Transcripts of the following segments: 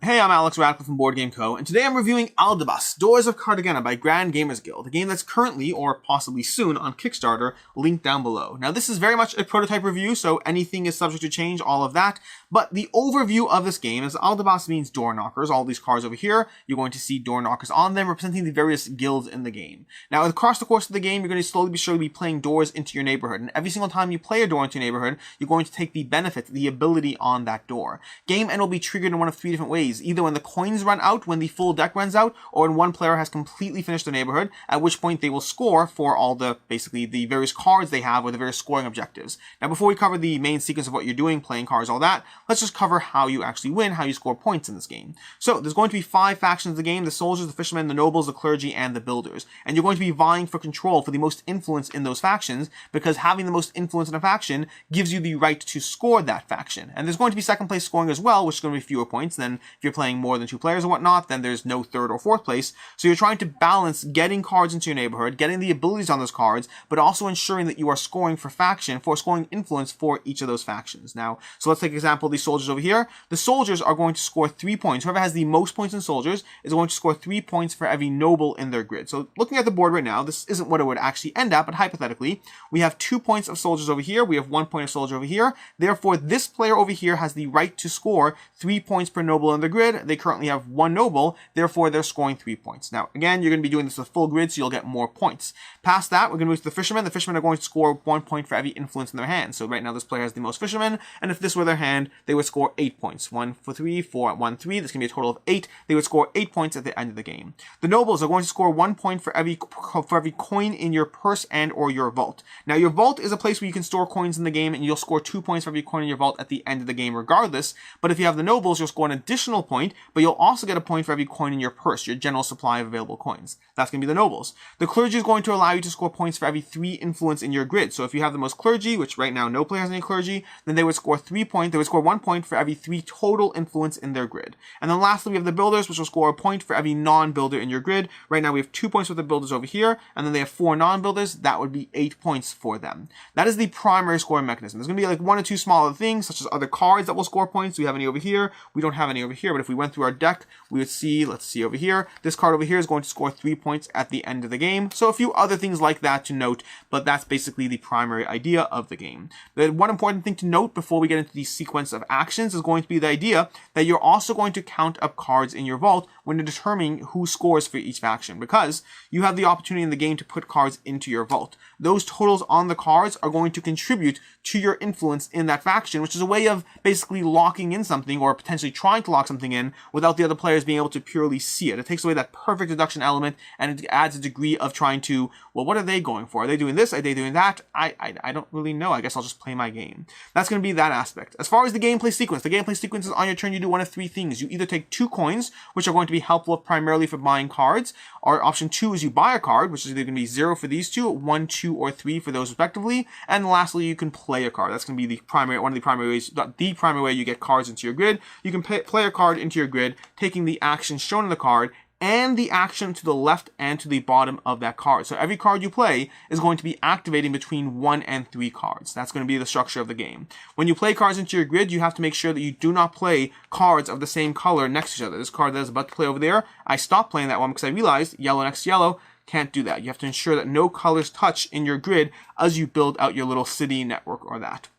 Hey, I'm Alex Radcliffe from Board Game Co., and today I'm reviewing Aldabas, Doors of Cartagena by Grand Gamers Guild, a game that's currently, or possibly soon, on Kickstarter, linked down below. Now, this is very much a prototype review, so anything is subject to change, all of that, but the overview of this game is Aldabas means door knockers. All these cards over here, you're going to see door knockers on them, representing the various guilds in the game. Now, across the course of the game, you're going to slowly be playing doors into your neighborhood, and every single time you play a door into your neighborhood, you're going to take the benefit, the ability on that door. Game end will be triggered in one of three different ways. Either when the coins run out, when the full deck runs out, or when one player has completely finished the neighborhood, at which point they will score for all the, basically, the various cards they have or the various scoring objectives. Now, before we cover the main sequence of what you're doing, playing cards, all that, let's just cover how you actually win, how you score points in this game. So, there's going to be 5 factions of the game: the soldiers, the fishermen, the nobles, the clergy, and the builders. And you're going to be vying for control for the most influence in those factions, because having the most influence in a faction gives you the right to score that faction. And there's going to be second place scoring as well, which is going to be fewer points than if you're playing more than 2 players or whatnot, then there's no third or fourth place. So you're trying to balance getting cards into your neighborhood, getting the abilities on those cards, but also ensuring that you are scoring for scoring influence for each of those factions. Now, so let's take an example of these soldiers over here. The soldiers are going to score 3 points. Whoever has the most points in soldiers is going to score 3 points for every noble in their grid. So looking at the board right now, this isn't what it would actually end at, but hypothetically, we have 2 points of soldiers over here. We have 1 point of soldier over here. Therefore, this player over here has the right to score 3 points per noble in the grid. They currently have 1 noble, therefore they're scoring 3 points. Now, again, you're going to be doing this with full grid, so you'll get more points. Past that, we're going to move to the fishermen. The fishermen are going to score 1 point for every influence in their hand. So right now, this player has the most fishermen, and if this were their hand, they would score 8 points. 1 for 3, 4, 1, 3. This can be a total of 8. They would score 8 points at the end of the game. The nobles are going to score 1 point for every coin in your purse and or your vault. Now, your vault is a place where you can store coins in the game, and you'll score 2 points for every coin in your vault at the end of the game regardless. But if you have the nobles, you'll score an additional point, but you'll also get a point for every coin in your purse, your general supply of available coins. That's going to be the nobles. The clergy is going to allow you to score points for every 3 influence in your grid. So if you have the most clergy, which right now no player has any clergy, then they would score 3 points. They would score 1 point for every 3 total influence in their grid. And then lastly, we have the builders, which will score a point for every non-builder in your grid. Right now we have 2 points for the builders over here, and then they have 4 non-builders. That would be 8 points for them. That is the primary scoring mechanism. There's going to be like 1 or 2 smaller things, such as other cards that will score points. Do we have any over here? We don't have any over here, but if we went through our deck, we would see, let's see over here, this card over here is going to score 3 points at the end of the game. So a few other things like that to note, but that's basically the primary idea of the game. The one important thing to note before we get into the sequence of actions is going to be the idea that you're also going to count up cards in your vault when you're determining who scores for each faction, because you have the opportunity in the game to put cards into your vault. Those totals on the cards are going to contribute to your influence in that faction, which is a way of basically locking in something or potentially trying to lock something in without the other players being able to purely see it. It takes away that perfect deduction element, and it adds a degree of trying to, well, what are they going for? Are they doing this? Are they doing that? I don't really know. I guess I'll just play my game. That's going to be that aspect. As far as the gameplay sequence is on your turn, you do one of 3 things. You either take 2 coins, which are going to be helpful primarily for buying cards, or option 2 is you buy a card, which is either going to be 0 for these 2, 1, 2, or 3 for those respectively, and lastly, you can play a card. That's going to be one of the primary ways, the primary way you get cards into your grid. You can play a card into your grid, taking the action shown in the card and the action to the left and to the bottom of that card. So every card you play is going to be activating between 1 and 3 cards. That's going to be the structure of the game. When you play cards into your grid, you have to make sure that you do not play cards of the same color next to each other. This card that is about to play over there, I stopped playing that one because I realized yellow next to yellow, can't do that. You have to ensure that no colors touch in your grid as you build out your little city network or that.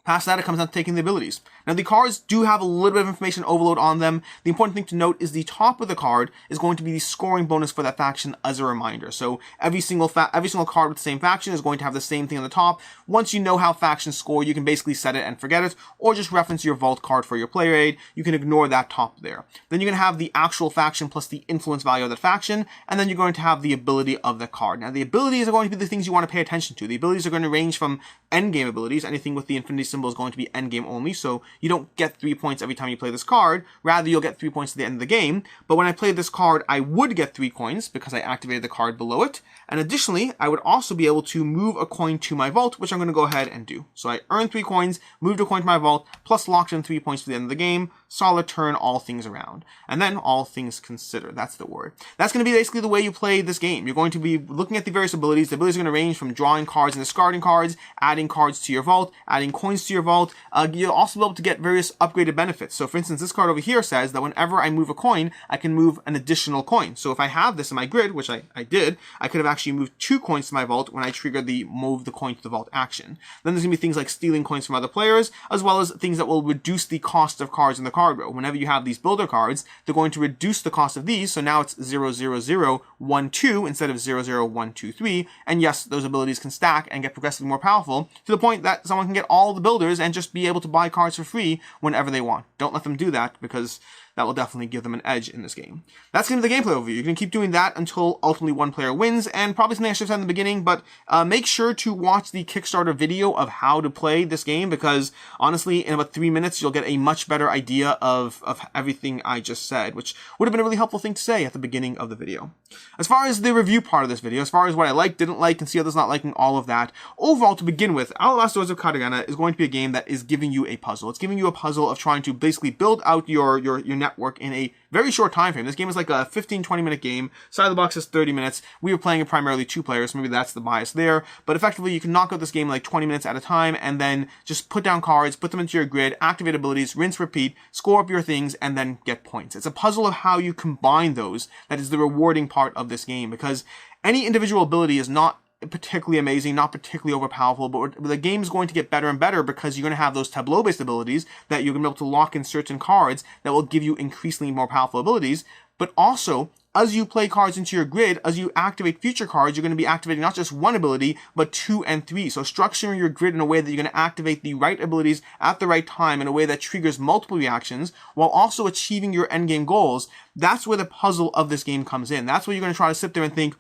Past that, it comes down to taking the abilities. Now, the cards do have a little bit of information overload on them. The important thing to note is the top of the card is going to be the scoring bonus for that faction as a reminder. So every single card with the same faction is going to have the same thing on the top. Once you know how factions score, you can basically set it and forget it, or just reference your vault card for your player aid. You can ignore that top there. Then you're going to have the actual faction plus the influence value of that faction, and then you're going to have the ability of the card. Now, the abilities are going to be the things you want to pay attention to. The abilities are going to range from endgame abilities. Anything with the infinity symbol is going to be endgame only, so you don't get 3 points every time you play this card. Rather, you'll get 3 points at the end of the game. But when I played this card, I would get 3 coins because I activated the card below it. And additionally, I would also be able to move a coin to my vault, which I'm going to go ahead and do. So I earned 3 coins, moved a coin to my vault, plus locked in 3 points for the end of the game. solid turn all things around. And then all things considered, that's the word. That's going to be basically the way you play this game. You're going to be looking at the various abilities. The abilities are going to range from drawing cards and discarding cards, adding cards to your vault, adding coins to your vault. You'll also be able to get various upgraded benefits. So for instance, this card over here says that whenever I move a coin, I can move an additional coin. So if I have this in my grid, which I did, I could have actually moved 2 coins to my vault when I triggered the move the coin to the vault action. Then there's going to be things like stealing coins from other players, as well as things that will reduce the cost of cards in the card row. Whenever you have these builder cards, they're going to reduce the cost of these, so now it's 0, 0, 0, 1, 2 instead of 0, 0, 1, 2, 3. And yes, those abilities can stack and get progressively more powerful to the point that someone can get all the builders and just be able to buy cards for free whenever they want. Don't let them do that, because that will definitely give them an edge in this game. That's going to be the gameplay overview. You're going to keep doing that until ultimately one player wins, and probably something I should have said in the beginning, but make sure to watch the Kickstarter video of how to play this game, because honestly, in about 3 minutes, you'll get a much better idea of everything I just said, which would have been a really helpful thing to say at the beginning of the video. As far as the review part of this video, as far as what I liked, didn't like, and see others not liking, all of that, overall, to begin with, Aldabas Doors of Cartagena is going to be a game that is giving you a puzzle. It's giving you a puzzle of trying to basically build out your network in a very short time frame. This game is like a 15-20 minute game. Side of the box is 30 minutes. We were playing it primarily 2 players, so maybe that's the bias there. But effectively, you can knock out this game in like 20 minutes at a time, and then just put down cards, put them into your grid, activate abilities, rinse, repeat, score up your things, and then get points. It's a puzzle of how you combine those that is the rewarding part of this game, because any individual ability is not particularly amazing, not particularly overpowerful, but the game is going to get better and better because you're going to have those tableau-based abilities that you're going to be able to lock in certain cards that will give you increasingly more powerful abilities. But also, as you play cards into your grid, as you activate future cards, you're going to be activating not just 1 ability, but 2 and 3. So structuring your grid in a way that you're going to activate the right abilities at the right time in a way that triggers multiple reactions, while also achieving your endgame goals. That's where the puzzle of this game comes in. That's where you're going to try to sit there and think,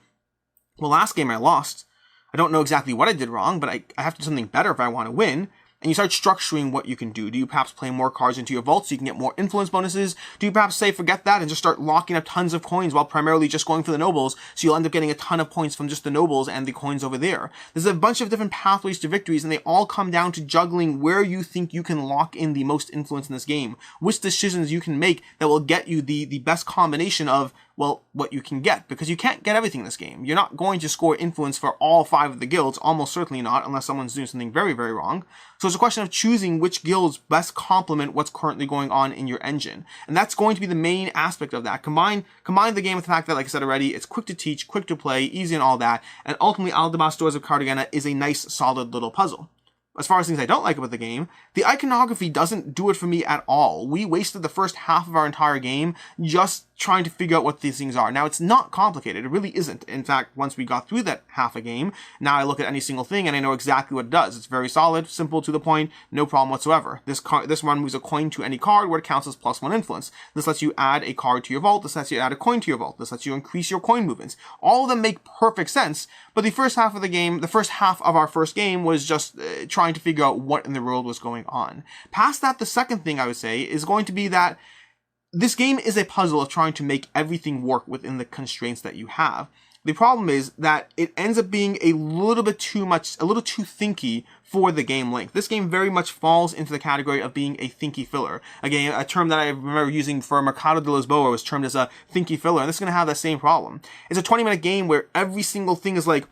well, last game I lost. I don't know exactly what I did wrong, but I have to do something better if I want to win. And you start structuring what you can do. Do you perhaps play more cards into your vault so you can get more influence bonuses? Do you perhaps say forget that and just start locking up tons of coins while primarily just going for the nobles, so you'll end up getting a ton of points from just the nobles and the coins over there? There's a bunch of different pathways to victories, and they all come down to juggling where you think you can lock in the most influence in this game, which decisions you can make that will get you the best combination of, well, what you can get, because you can't get everything in this game. You're not going to score influence for all 5 of the guilds, almost certainly not, unless someone's doing something very, very wrong. So it's a question of choosing which guilds best complement what's currently going on in your engine. And that's going to be the main aspect of that. Combine the game with the fact that, like I said already, it's quick to teach, quick to play, easy and all that, and ultimately Aldabas Doors of Cartagena is a nice, solid little puzzle. As far as things I don't like about the game, the iconography doesn't do it for me at all. We wasted the first half of our entire game just trying to figure out what these things are. Now, it's not complicated. It really isn't. In fact, once we got through that half a game, now I look at any single thing and I know exactly what it does. It's very solid, simple, to the point, no problem whatsoever. This one moves a coin to any card where it counts as +1 influence. This lets you add a card to your vault. This lets you add a coin to your vault. This lets you increase your coin movements. All of them make perfect sense, but the first half of the game, the first half of our first game was just trying to figure out what in the world was going on. Past that, the second thing I would say is going to be that this game is a puzzle of trying to make everything work within the constraints that you have. The problem is that it ends up being a little bit too much, a little too thinky for the game length. This game very much falls into the category of being a thinky filler. Again, a term that I remember using for Mercado de Lisboa was termed as a thinky filler, and this is going to have that same problem. It's a 20-minute game where every single thing is like,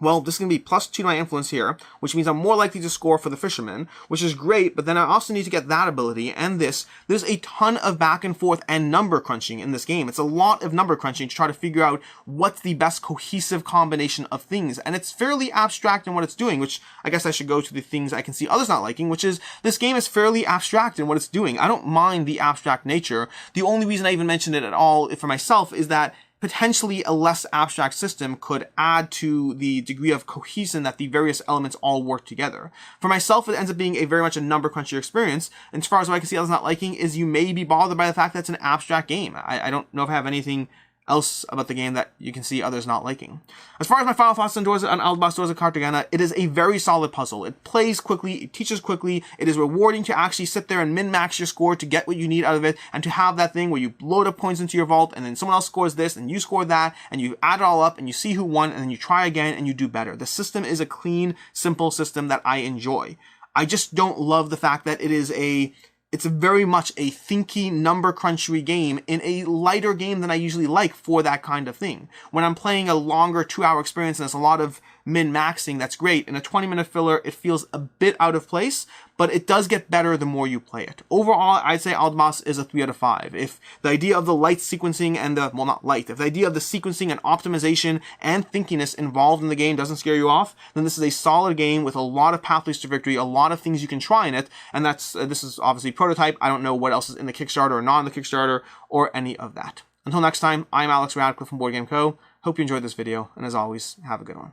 well, this is going to be +2 to my influence here, which means I'm more likely to score for the fisherman, which is great, but then I also need to get that ability and this. There's a ton of back and forth and number crunching in this game. It's a lot of number crunching to try to figure out what's the best cohesive combination of things, and it's fairly abstract in what it's doing, which I guess I should go to the things I can see others not liking, which is this game is fairly abstract in what it's doing. I don't mind the abstract nature. The only reason I even mentioned it at all for myself is that potentially a less abstract system could add to the degree of cohesion that the various elements all work together. For myself, it ends up being a very much a number crunchier experience. And as far as what I can see others not liking is you may be bothered by the fact that it's an abstract game. I don't know if I have anything else about the game that you can see others not liking. As far as my final thoughts on Aldabas Doors of Cartagena, it is a very solid puzzle. It plays quickly, it teaches quickly, it is rewarding to actually sit there and min-max your score to get what you need out of it, and to have that thing where you load up points into your vault, and then someone else scores this, and you score that, and you add it all up, and you see who won, and then you try again, and you do better. The system is a clean, simple system that I enjoy. I just don't love the fact that it is It's very much a thinky, number crunchy game in a lighter game than I usually like for that kind of thing. When I'm playing a longer 2-hour experience and there's a lot of min-maxing, that's great. In a 20-minute filler, it feels a bit out of place, but it does get better the more you play it. Overall, I'd say Aldabass is a 3 out of 5. If the idea of the light sequencing and the, well, not light, if the idea of the sequencing and optimization and thinkiness involved in the game doesn't scare you off, then this is a solid game with a lot of pathways to victory, a lot of things you can try in it, and this is obviously prototype. I don't know what else is in the Kickstarter or not in the Kickstarter or any of that. Until next time, I'm Alex Radcliffe from Board Game Co. Hope you enjoyed this video, and as always, have a good one.